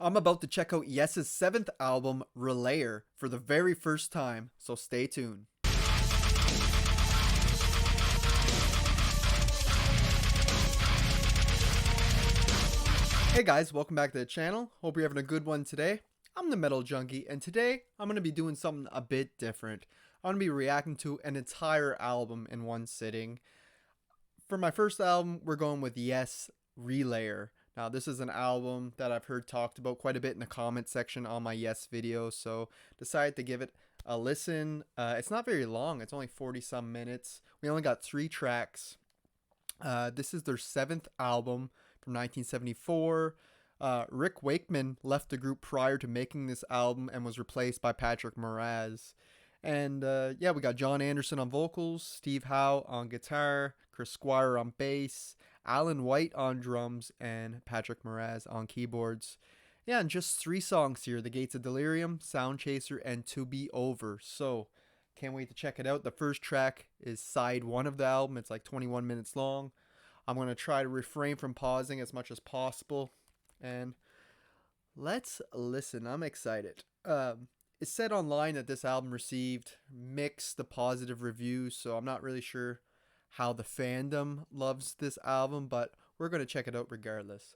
I'm about to check out Yes's 7th album, Relayer, for the very first time, so stay tuned. Hey guys, welcome back to the channel. Hope you're having a good one today. I'm the Metal Junkie, and today I'm going to be doing something a bit different. I'm going to be reacting to an entire album in one sitting. For my first album, we're going with Yes, Relayer. Now, this is an album that I've heard talked about quite a bit in the comment section on my Yes video, so decided to give it a listen. It's not very long. It's only 40 some minutes. We only got 3 tracks. This is their 7th album from 1974. Rick Wakeman left the group prior to making this album and was replaced by Patrick Moraz. And yeah, we got John Anderson on vocals, Steve Howe on guitar, Chris Squire on bass, Alan White on drums, and Patrick Moraz on keyboards. Yeah, and just 3 songs here: The Gates of Delirium, Soundchaser, and To Be Over. So, can't wait to check it out. The first track is side 1 of the album. It's like 21 minutes long. I'm going to try to refrain from pausing as much as possible. And let's listen. I'm excited. It's said online that this album received mixed to positive reviews, so I'm not really sure how the fandom loves this album, but we're going to check it out regardless.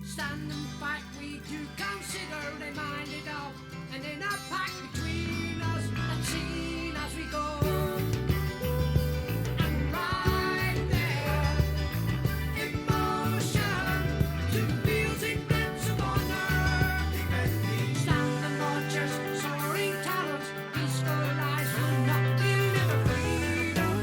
Stand and fight, we do consider they mind it all, and they're not packed between us and seen as we go. And right there, emotion to music that's of honor. Stand and watch us, soaring talents, disco lies will not be never freedom.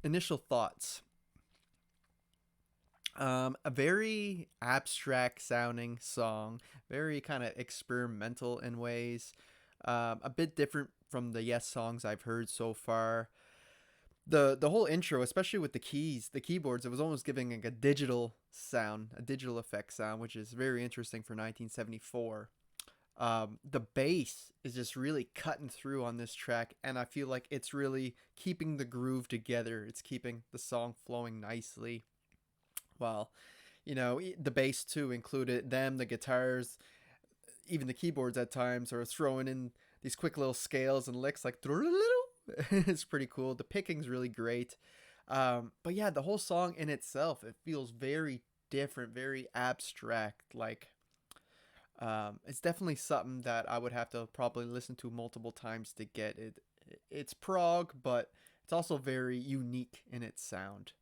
initial thoughts. A very abstract sounding song, very kind of experimental in ways, a bit different from the Yes songs I've heard so far. The whole intro, especially with the keys, the keyboards, it was almost giving like a digital sound, a digital effect sound, which is very interesting for 1974. The bass is just really cutting through on this track, and I feel like it's really keeping the groove together. It's keeping the song flowing nicely. Well, the bass too included, them, the guitars, even the keyboards at times are throwing in these quick little scales and licks like it's pretty cool. The picking's really great. But yeah, the whole song in itself, it feels very different, very abstract. Like, it's definitely something that I would have to probably listen to multiple times to get it. It's prog, but it's also very unique in its sound.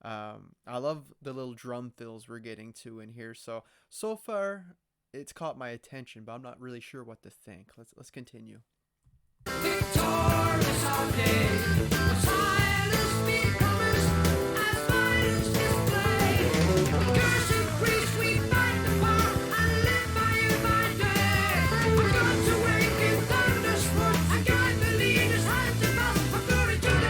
I love the little drum fills we're getting to in here. So far, it's caught my attention, but I'm not really sure what to think. Let's continue. Victorious all day, silence becomers as violence display. Curse and priest, we fight the power and live by you by day. For God to wake in thunder's foot, and guide the leaders hand to mouth for glory to the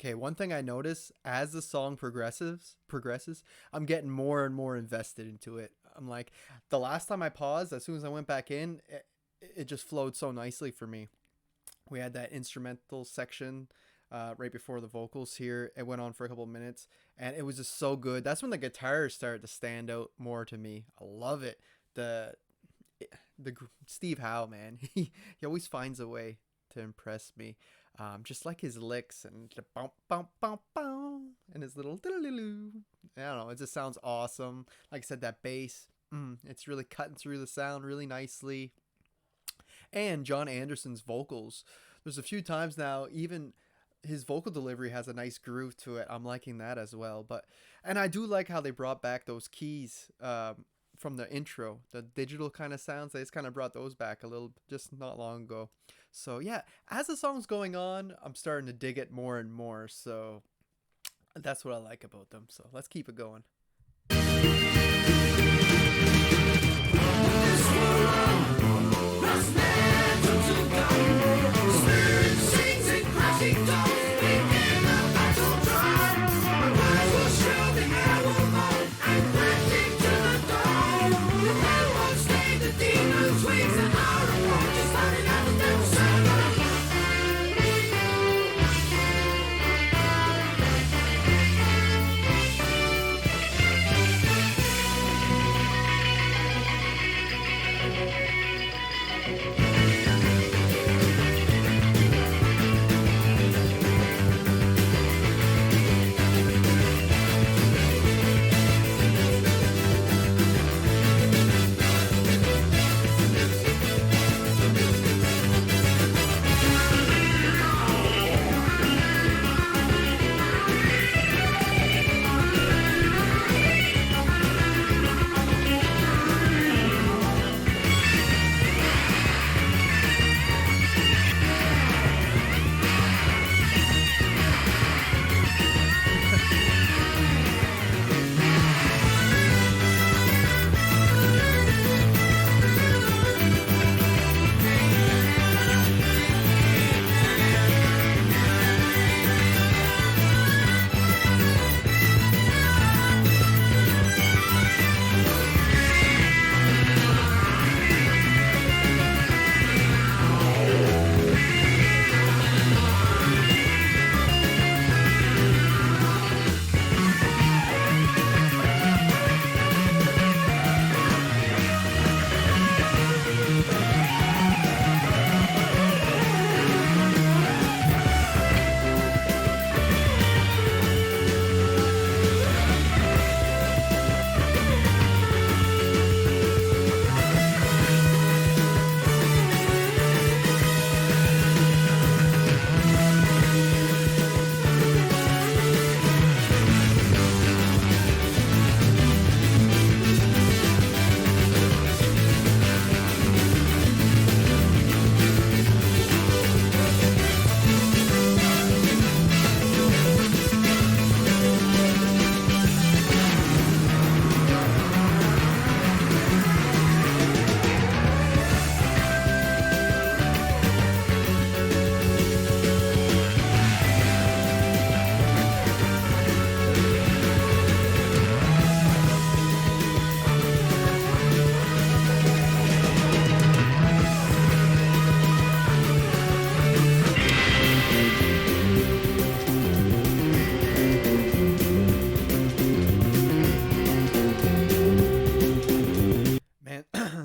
Okay, one thing I notice as the song progresses, I'm getting more and more invested into it. I'm like, the last time I paused, as soon as I went back in, it just flowed so nicely for me. We had that instrumental section right before the vocals here. It went on for a couple of minutes, and it was just so good. That's when the guitars started to stand out more to me. I love it. The Steve Howe, man, he always finds a way to impress me. Just like his licks and the bump bump bump bump and his little diddle-doo. I don't know, it just sounds awesome. Like I said, that bass, it's really cutting through the sound really nicely. And John Anderson's vocals. There's a few times now, even his vocal delivery has a nice groove to it. I'm liking that as well. And I do like how they brought back those keys from the intro, the digital kind of sounds. They just kind of brought those back a little, just not long ago. So yeah, as the song's going on, I'm starting to dig it more and more. So that's what I like about them. So let's keep it going.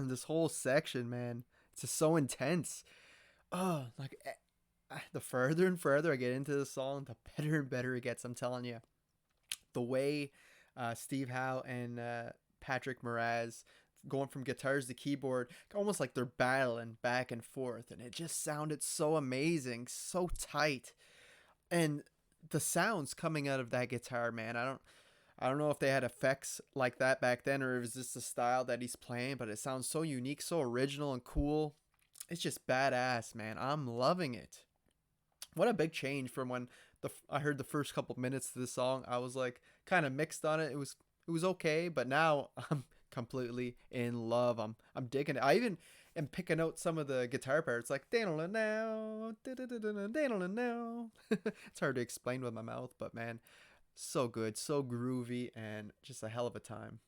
This whole section, man, it's just so intense. Oh, like the further and further I get into the song, the better and better it gets. I'm telling you, the way Steve Howe and Patrick Moraz going from guitars to keyboard, almost like they're battling back and forth, and it just sounded so amazing, so tight. And the sounds coming out of that guitar, man, I don't know if they had effects like that back then, or if it's just the style that he's playing, but it sounds so unique, so original and cool. It's just badass, man. I'm loving it. What a big change from when I heard the first couple minutes of the song. I was like kind of mixed on it. It was okay, but now I'm completely in love. I'm digging it. I even am picking out some of the guitar parts, like now. It's hard to explain with my mouth, but man, so good, so groovy, and just a hell of a time.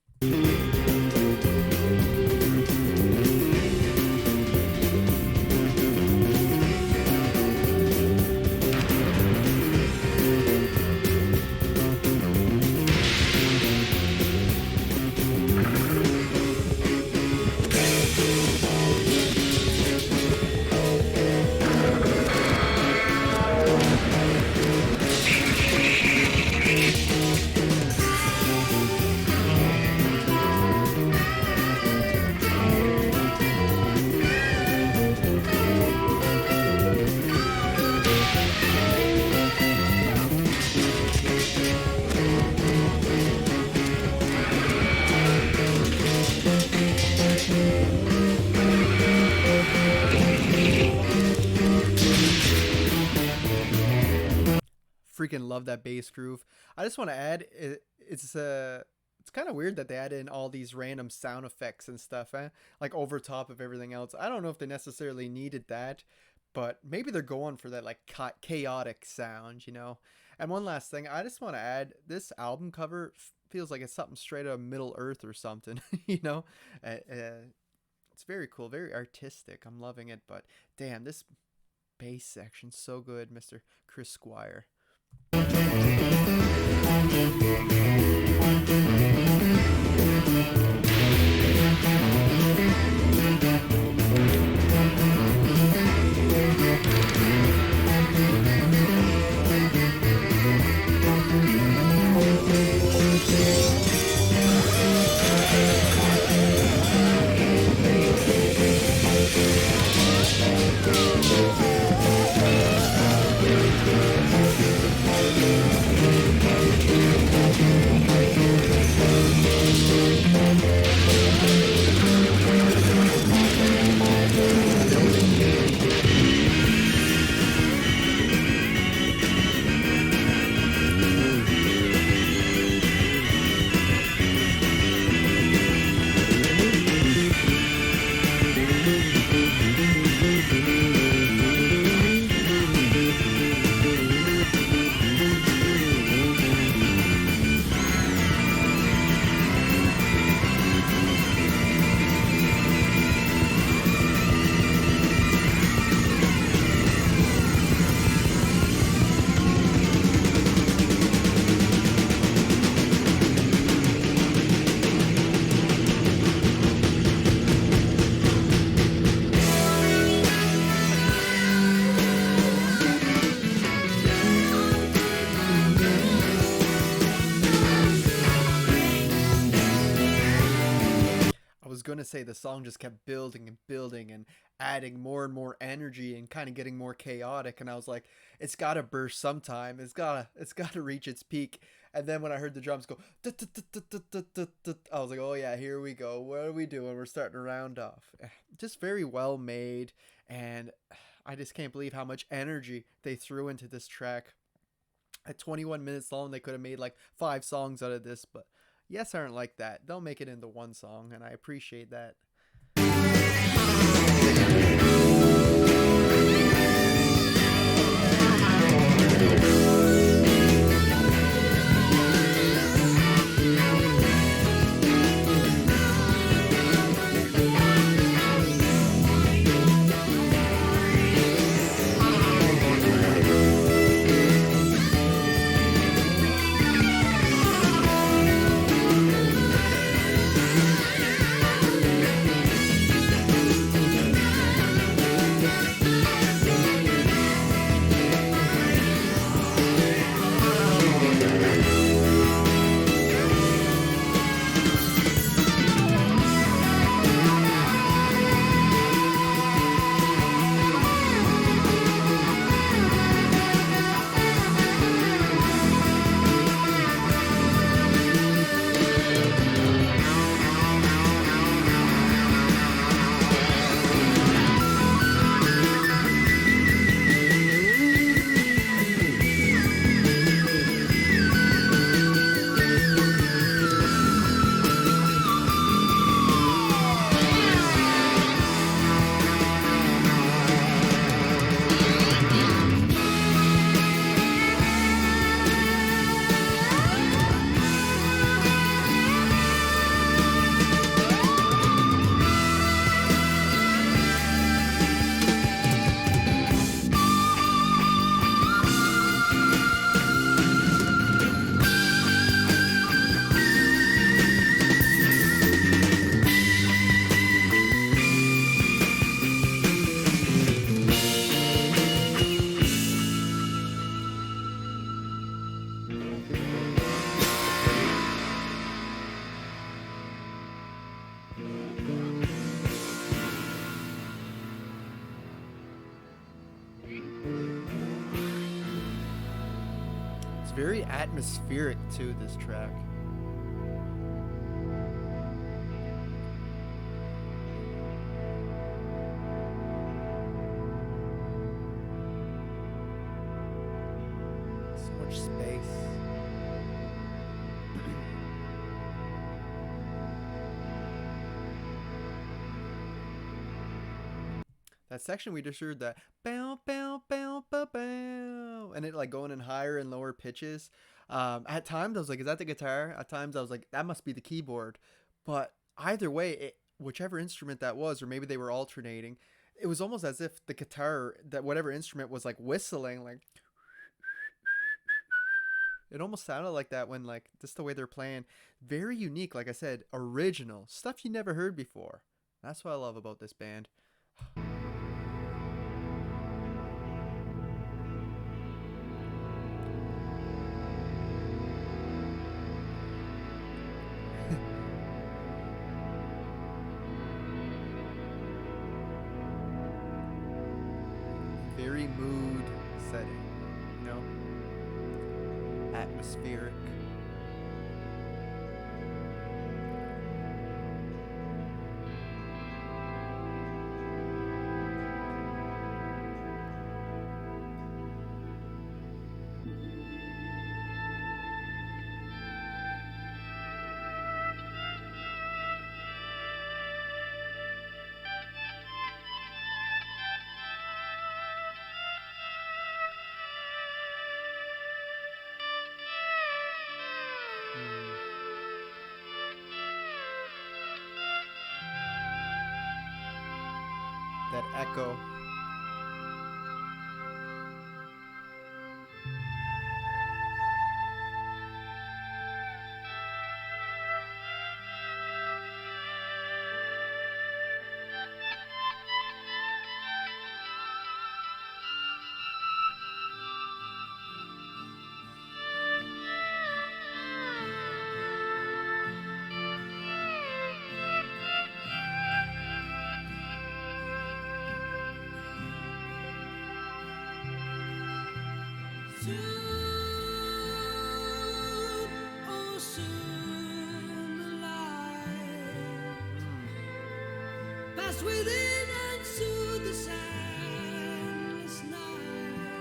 freaking love that bass groove. I just want to add, it's kind of weird that they add in all these random sound effects and stuff, like over top of everything else. I don't know if they necessarily needed that, but maybe they're going for that like chaotic sound, you know. And one last thing, I just want to add, this album cover feels like it's something straight out of Middle Earth or something, you know. It's very cool, very artistic. I'm loving it, but damn, this bass section so good, Mr. Chris Squire. Gonna say the song just kept building and building and adding more and more energy and kind of getting more chaotic, and I was like, it's gotta burst sometime, it's gotta reach its peak. And then when I heard the drums go, I was like, oh yeah, here we go, what are we doing, we're starting to round off. Just very well made, and I just can't believe how much energy they threw into this track. At 21 minutes long, they could have made like 5 songs out of this, but Yes aren't like that. They'll make it into one song, and I appreciate that. It's very atmospheric too, this track. So much much space. That section we just heard, that bow bow bow bow bow, and it like going in higher and lower pitches. At times I was like, is that the guitar? At times I was like, that must be the keyboard. But either way, whichever instrument that was, or maybe they were alternating, it was almost as if the guitar, that whatever instrument, was like whistling, like it almost sounded like that when, like, just the way they're playing. Very unique, like I said, original stuff you never heard before. That's what I love about this band. Very mood setting, you know, atmospheric. That echo. Soon, oh soon the light pass within and soothe the soundless night,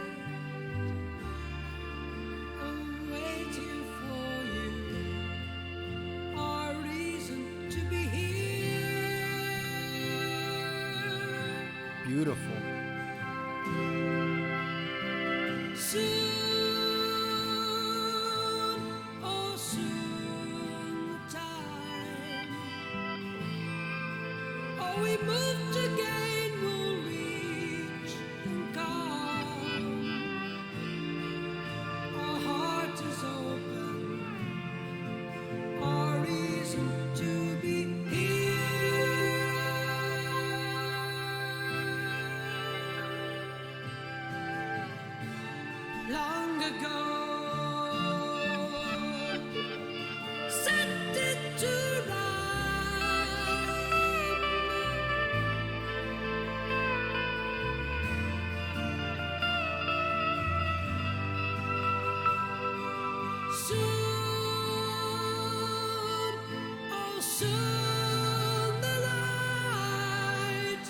waiting for you, our reason to be here. Beautiful. Soon, oh soon the time, oh we move to gain will reach and come. Our heart is open, our reason to be here. Long ago, set it to rhyme. Soon, oh soon the light,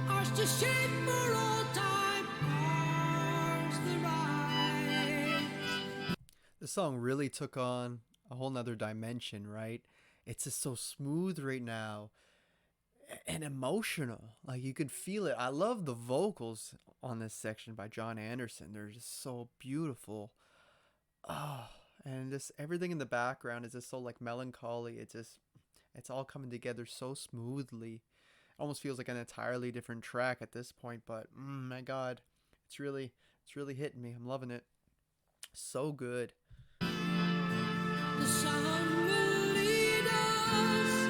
ours to shape for all time, ours the right. This song really took on a whole nother dimension, right? It's just so smooth right now and emotional. Like, you could feel it. I love the vocals on this section by John Anderson. They're just so beautiful. Oh, and just everything in the background is just so like melancholy. It's all coming together so smoothly. It almost feels like an entirely different track at this point, but my God, it's really hitting me. I'm loving it. So good. The sun will lead us,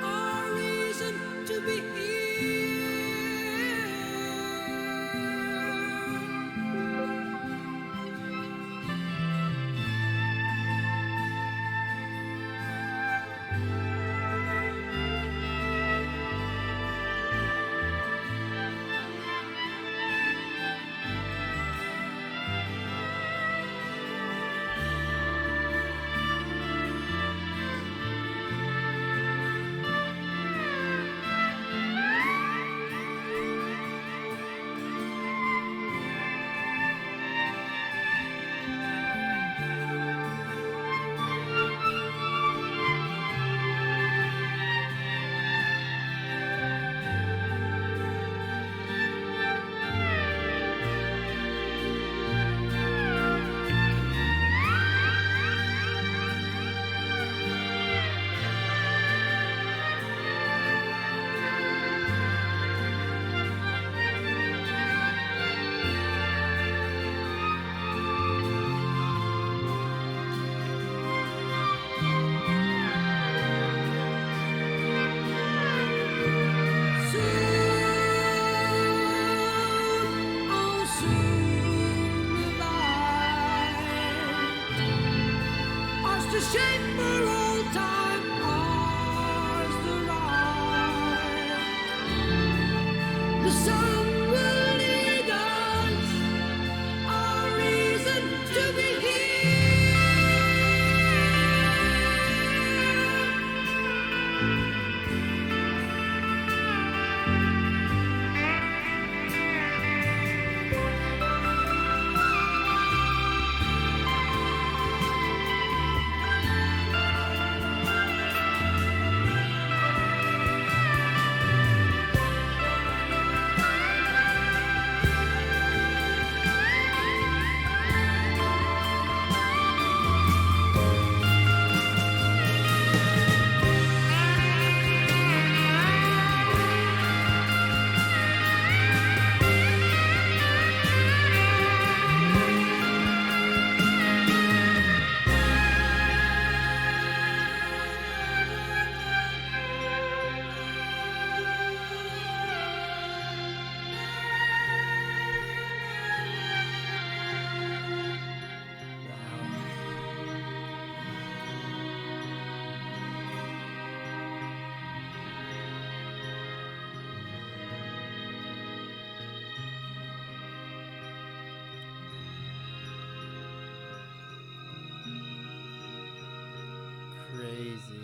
our reason to be here. shape for all time, ours the ride. The sun will lead us, our reason to be here. Crazy.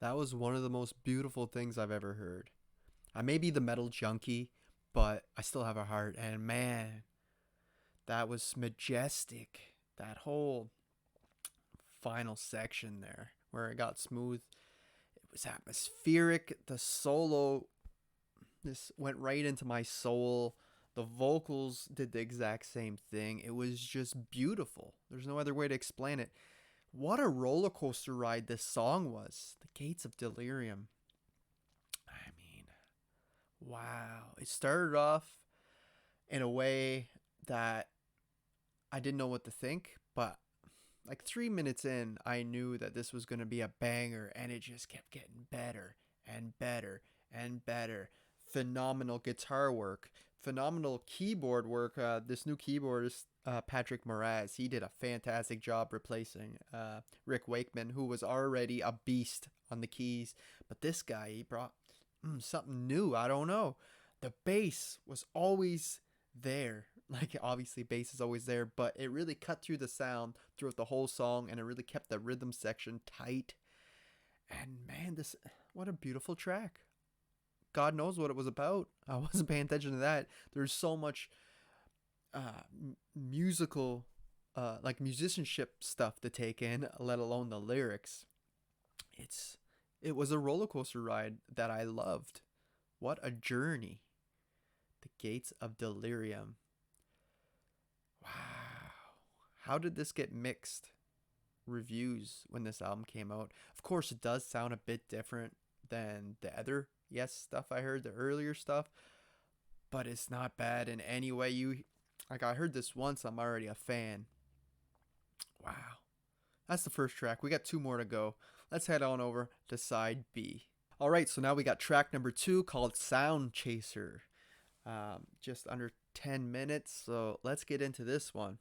That was one of the most beautiful things I've ever heard. I may be the metal junkie, but I still have a heart. And man, that was majestic. That whole final section there where it got smooth. It was atmospheric. The solo, this went right into my soul. The vocals did the exact same thing. It was just beautiful. There's no other way to explain it. What a roller coaster ride this song was. The Gates of Delirium. I mean, wow. It started off in a way that I didn't know what to think, but like 3 minutes in, I knew that this was going to be a banger, and it just kept getting better and better and better. Phenomenal guitar work, phenomenal keyboard work. This new keyboardist, Patrick Moraz, he did a fantastic job replacing Rick Wakeman, who was already a beast on the keys. But this guy, he brought something new. I don't know. The bass was always there. Like, obviously, bass is always there, but it really cut through the sound throughout the whole song, and it really kept the rhythm section tight. And man, what a beautiful track. God knows what it was about. I wasn't paying attention to that. There's so much musical, like musicianship stuff to take in, let alone the lyrics. It was a roller coaster ride that I loved. What a journey. The Gates of Delirium. Wow. How did this get mixed reviews when this album came out? Of course, it does sound a bit different than the other stuff I heard, the earlier stuff, but it's not bad in any way. Like, I heard this once, I'm already a fan. Wow. That's the first track. We got 2 more to go. Let's head on over to side B. All right, so now we got track number 2 called Soundchaser. Just under 10 minutes, so let's get into this one.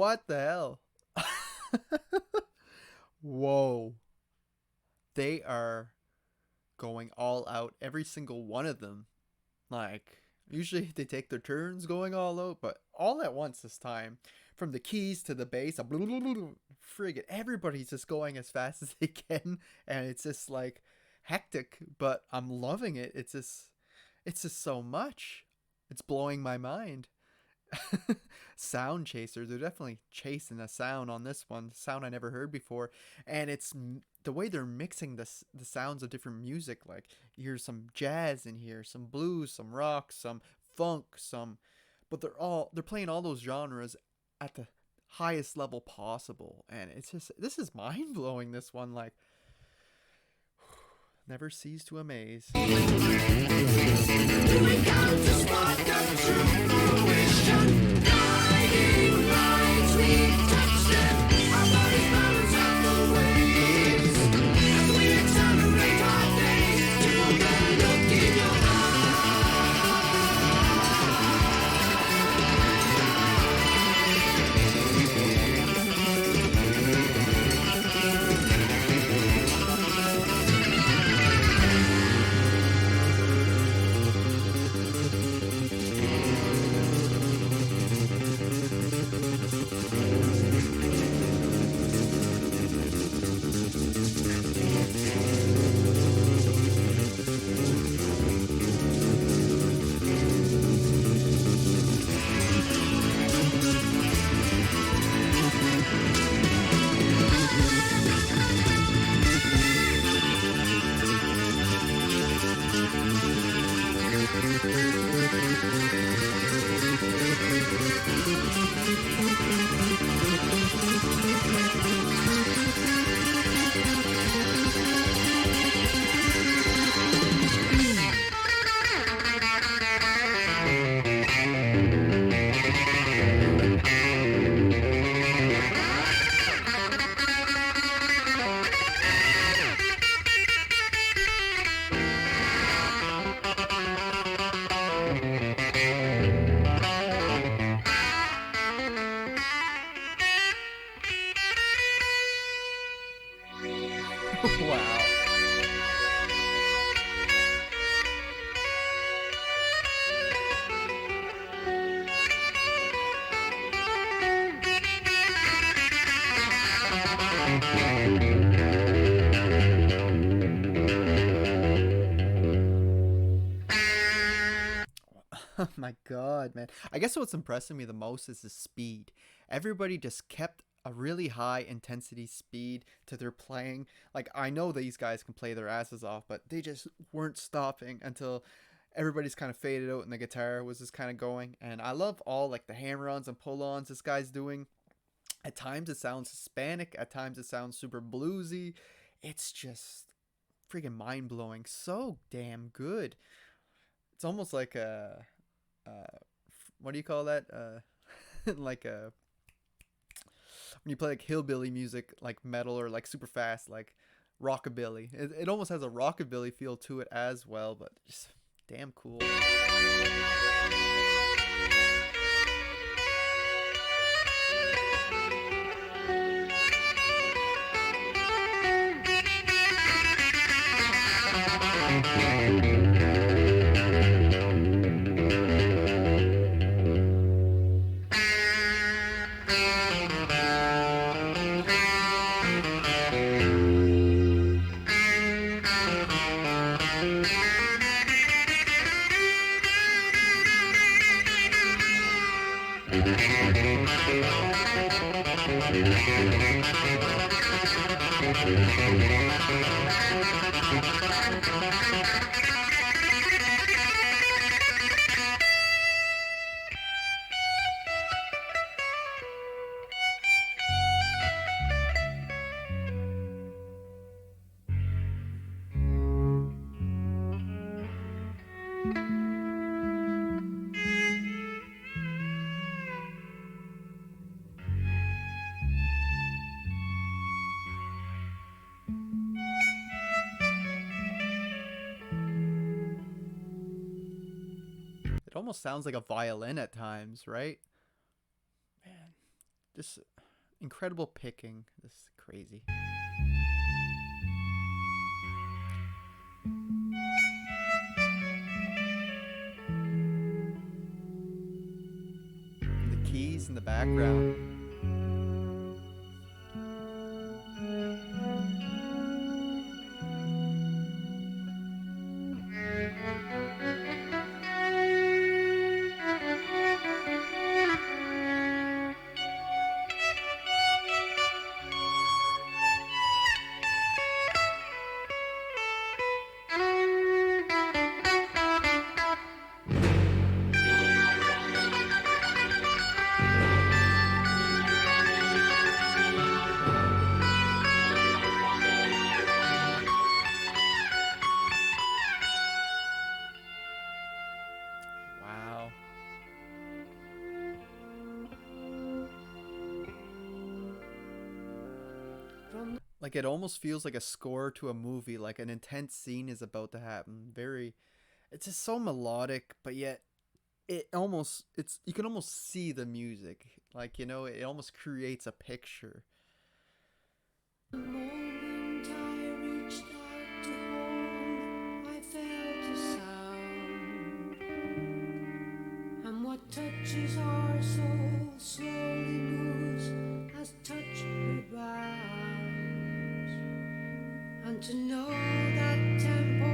What the hell? Whoa. They are going all out, every single one of them. Like, usually they take their turns going all out, but all at once this time. From the keys to the bass, friggin' everybody's just going as fast as they can, and it's just like hectic, but I'm loving it. It's just so much. It's blowing my mind. Soundchaser, they're definitely chasing a sound on this one, sound I never heard before, and it's the way they're mixing the sounds of different music. Like, you hear some jazz in here, some blues, some rock, some funk, but they're playing all those genres at the highest level possible, and this is mind-blowing, this one. Like, never cease to amaze. Wow. Oh my god, man. I guess what's impressing me the most is the speed. Everybody just kept a really high intensity speed to their playing. Like, I know these guys can play their asses off, but they just weren't stopping until everybody's kind of faded out and the guitar was just kind of going. And I love all like the hammer-ons and pull-ons this guy's doing. At times it sounds Hispanic, at times it sounds super bluesy. It's just freaking mind-blowing. So damn good. It's almost like a what do you call that? Like a when you play like hillbilly music, like metal or like super fast, like rockabilly. It almost has a rockabilly feel to it as well, but just damn cool. almost sounds like a violin at times, right? Man, just incredible picking. This is crazy. The keys in the background. Wow. Like it almost feels like a score to a movie, like an intense scene is about to happen. Very, it's just so melodic, but yet it's you can almost see the music. Like, you know, it almost creates a picture. The moment I reached out to hold, I felt a sound, and what touches our soul slowly moves as touch rebounds, and to know that tempo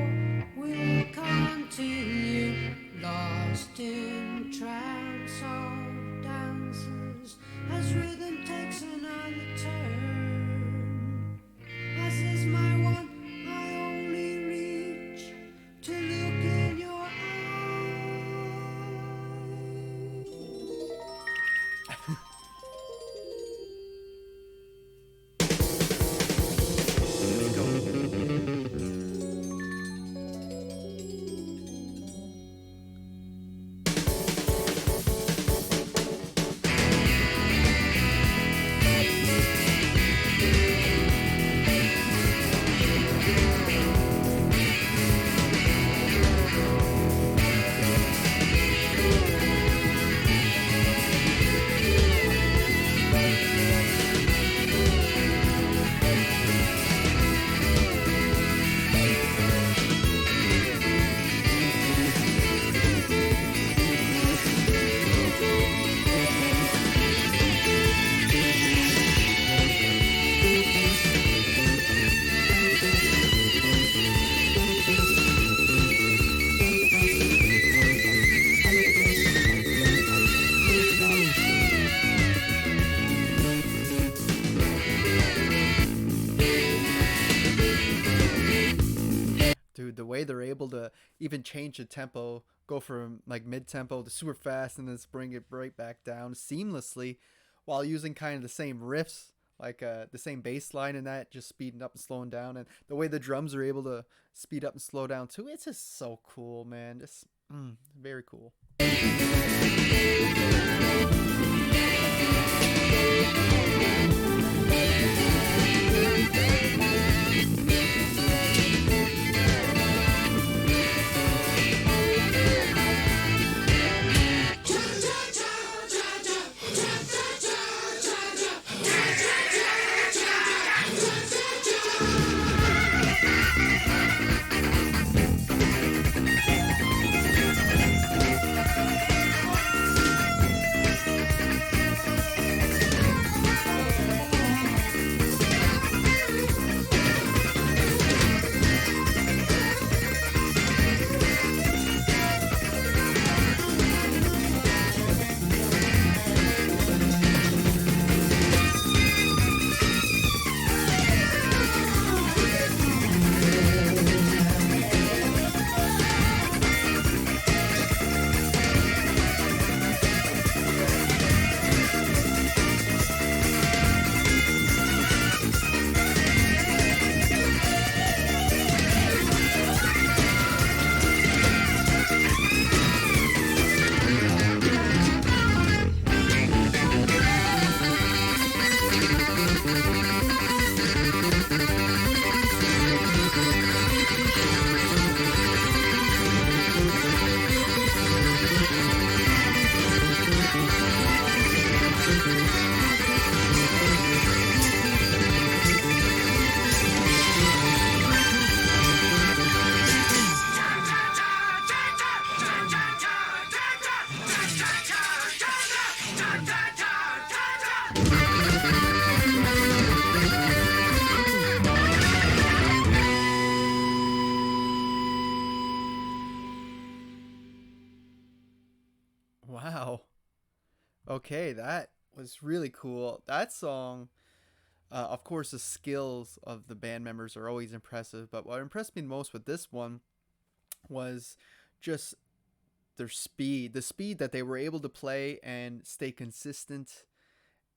will continue, lost in trance of dancers as rhythm takes another turn. As is my want, I only reach to look in your eyes. Let's go. Dude, the way they're able to even change the tempo, go from like mid tempo to super fast and then just bring it right back down seamlessly while using kind of the same riffs, like the same bass line and that, just speeding up and slowing down. And the way the drums are able to speed up and slow down too, it's just so cool, man. Just very cool. Wow. Okay, that was really cool. That song, of course, the skills of the band members are always impressive, but what impressed me most with this one was just their speed, the speed that they were able to play and stay consistent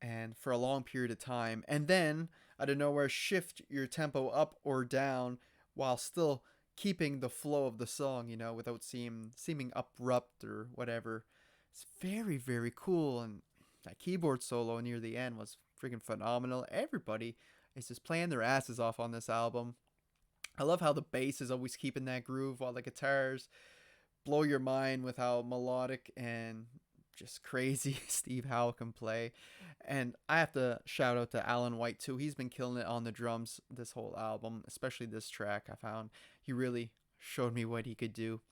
and for a long period of time, and then out of nowhere shift your tempo up or down while still keeping the flow of the song, without seeming abrupt or whatever. It's very, very cool. And that keyboard solo near the end was freaking phenomenal. Everybody is just playing their asses off on this album. I love how the bass is always keeping that groove while the guitars blow your mind with how melodic and just crazy Steve Howe can play. And I have to shout out to Alan White too. He's been killing it on the drums this whole album, especially this track. I found he really showed me what he could do.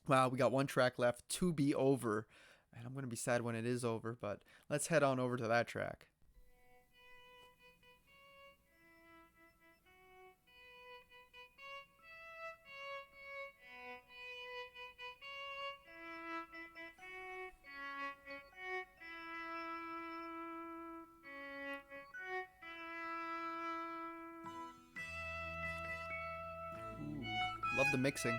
Wow, we got one track left, To Be Over. And I'm going to be sad when it is over, but let's head on over to that track. Ooh, love the mixing.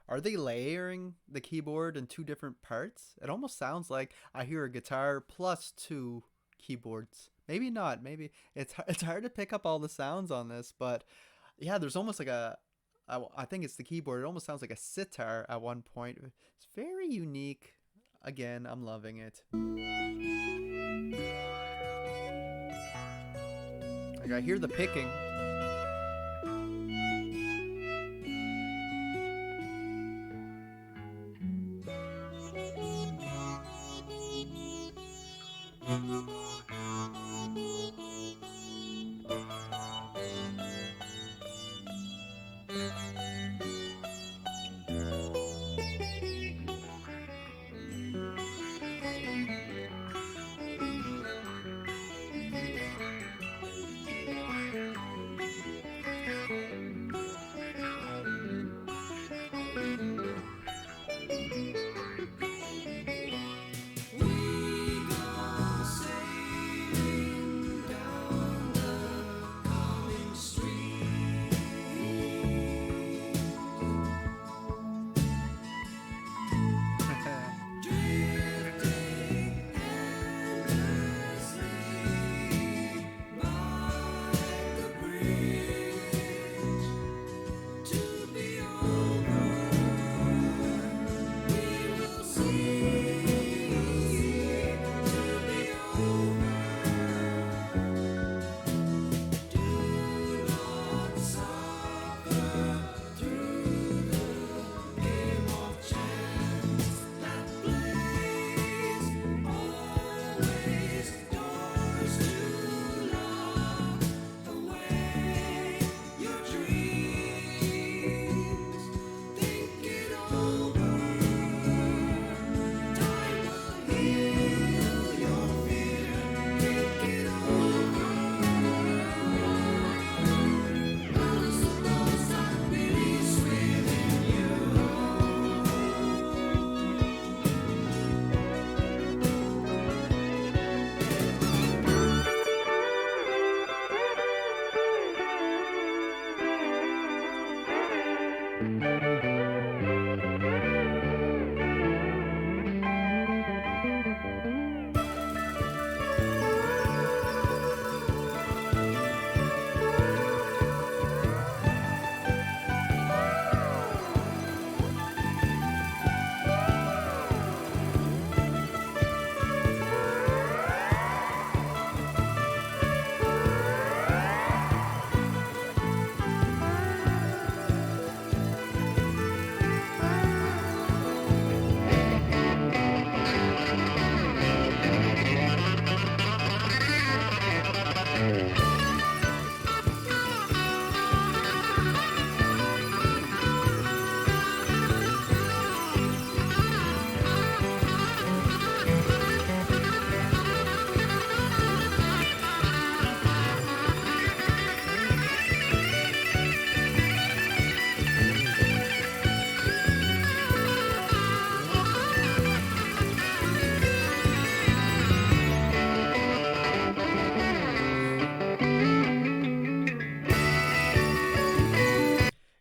Are they layering the keyboard in two different parts? It almost sounds like I hear a guitar plus two keyboards. Maybe not. Maybe it's hard to pick up all the sounds on this, but yeah, there's almost like I think it's the keyboard. It almost sounds like a sitar at one point. It's very unique. Again, I'm loving it. Like I hear the picking.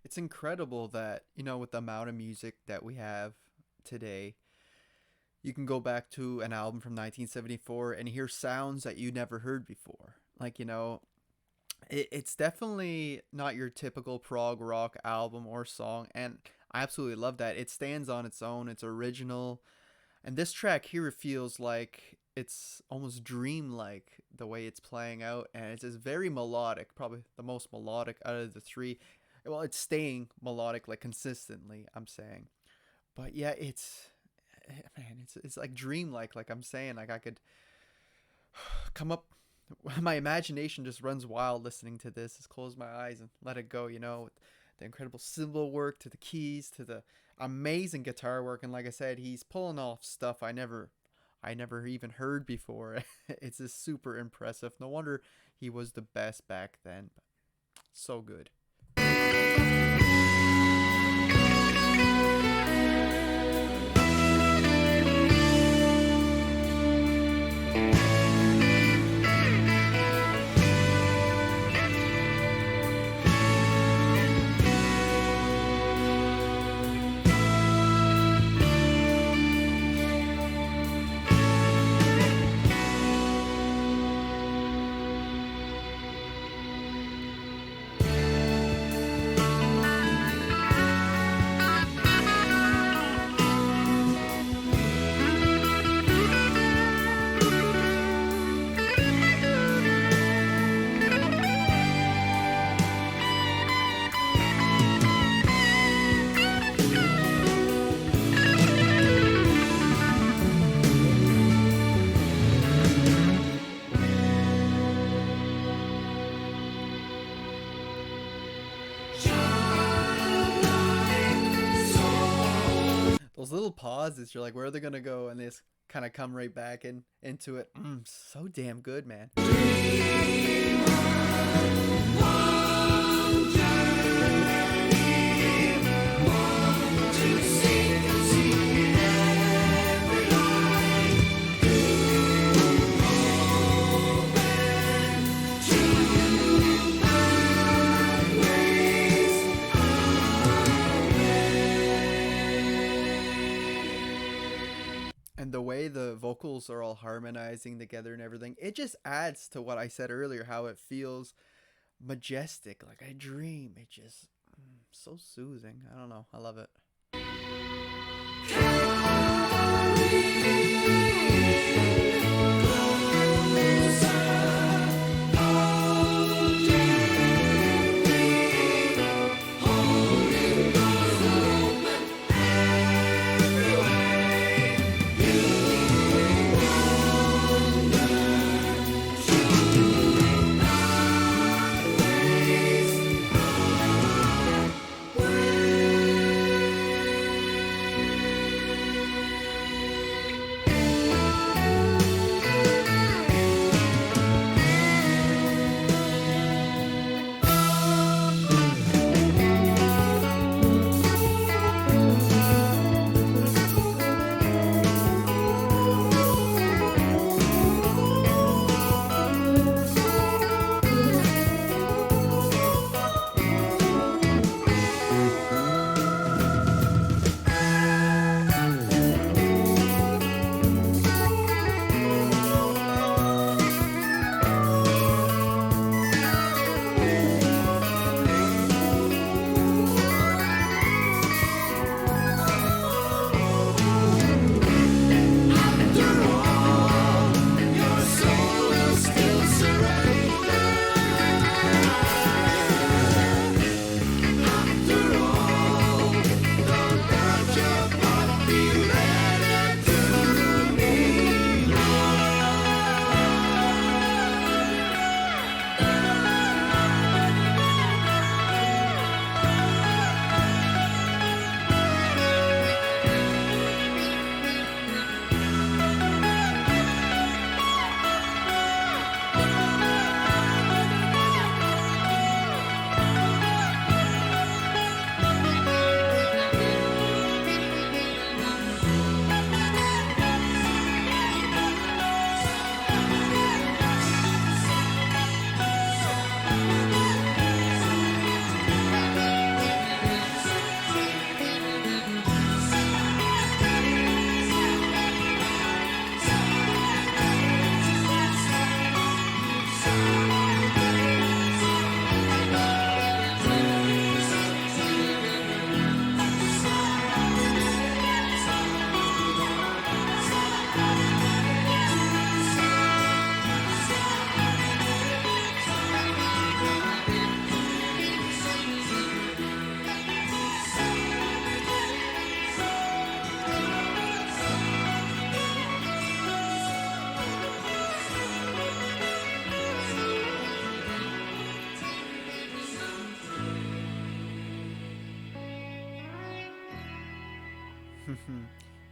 It's incredible that, with the amount of music that we have today, you can go back to an album from 1974 and hear sounds that you never heard before. Like, it's definitely not your typical prog rock album or song, and I absolutely love that. It stands on its own, it's original, and this track here feels like it's almost dreamlike the way it's playing out, and it's just very melodic, probably the most melodic out of the three. Well, it's staying melodic like consistently, I'm saying. But yeah, it's like dreamlike, like I'm saying. Like I could come up, my imagination just runs wild listening to this. Just close my eyes and let it go, with the incredible cymbal work, to the keys, to the amazing guitar work. And like I said, he's pulling off stuff I never even heard before. It's just super impressive. No wonder he was the best back then. So good. Those little pauses, you're like, where are they gonna go? And they just kind of come right back into it. So damn good, man. And the way the vocals are all harmonizing together and everything, it just adds to what I said earlier, how it feels majestic, like a dream. It just so soothing. I don't know, I love it.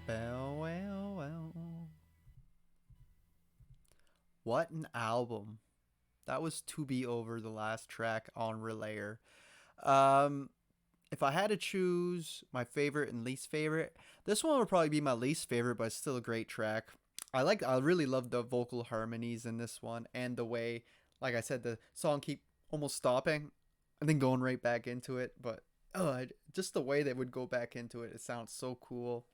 Well. What an album. That was To Be Over, the last track on Relayer. Um, if I had to choose my favorite and least favorite, this one would probably be my least favorite, but it's still a great track. I really love the vocal harmonies in this one and the way, like I said, the song keep almost stopping and then going right back into it. But just the way they would go back into it, it sounds so cool.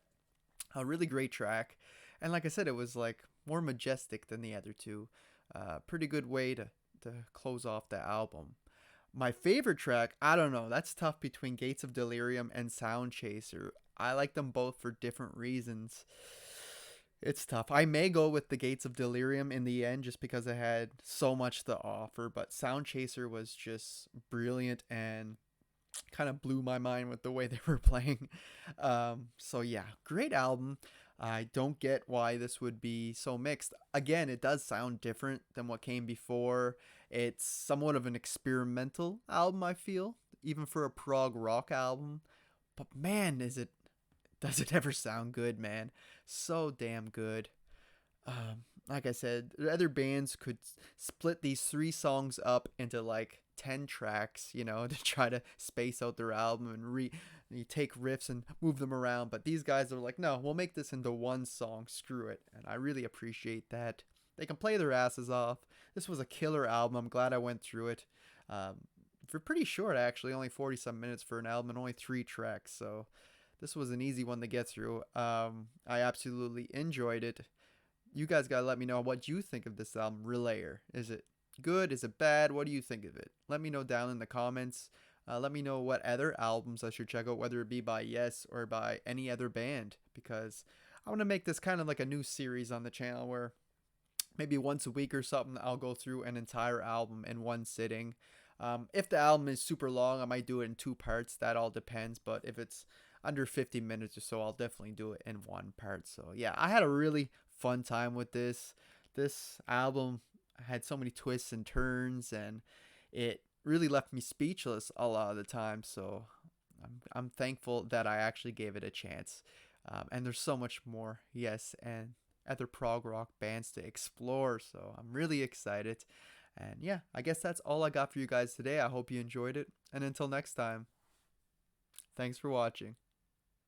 A really great track, and like I said, it was like more majestic than the other two. Pretty good way to close off the album. My favorite track, I don't know, that's tough between Gates of Delirium and Soundchaser. I like them both for different reasons. It's tough. I may go with the Gates of Delirium in the end just because it had so much to offer, but Soundchaser was just brilliant and kind of blew my mind with the way they were playing. So yeah, great album. I don't get why this would be so mixed. Again, it does sound different than what came before. It's somewhat of an experimental album, I feel, even for a prog rock album. But man, does it ever sound good, man? So damn good. Like I said, the other bands could split these three songs up into like 10 tracks, to try to space out their album and you take riffs and move them around. But these guys are like, no, we'll make this into one song. Screw it. And I really appreciate that. They can play their asses off. This was a killer album. I'm glad I went through it. For pretty short, actually, only 40 some minutes for an album and only 3 tracks. So this was an easy one to get through. I absolutely enjoyed it. You guys gotta let me know what you think of this album, Relayer. Is it good? Is it bad? What do you think of it? Let me know down in the comments. Let me know what other albums I should check out, whether it be by Yes or by any other band, because I want to make this kind of like a new series on the channel where maybe once a week or something I'll go through an entire album in one sitting. If the album is super long, I might do it in 2 parts. That all depends. But if it's under 50 minutes or so, I'll definitely do it in 1 part. So yeah, I had a really fun time with this. This album had so many twists and turns, and it really left me speechless a lot of the time. So I'm thankful that I actually gave it a chance. And there's so much more, yes, and other prog rock bands to explore. So I'm really excited. And yeah, I guess that's all I got for you guys today. I hope you enjoyed it. And until next time, thanks for watching.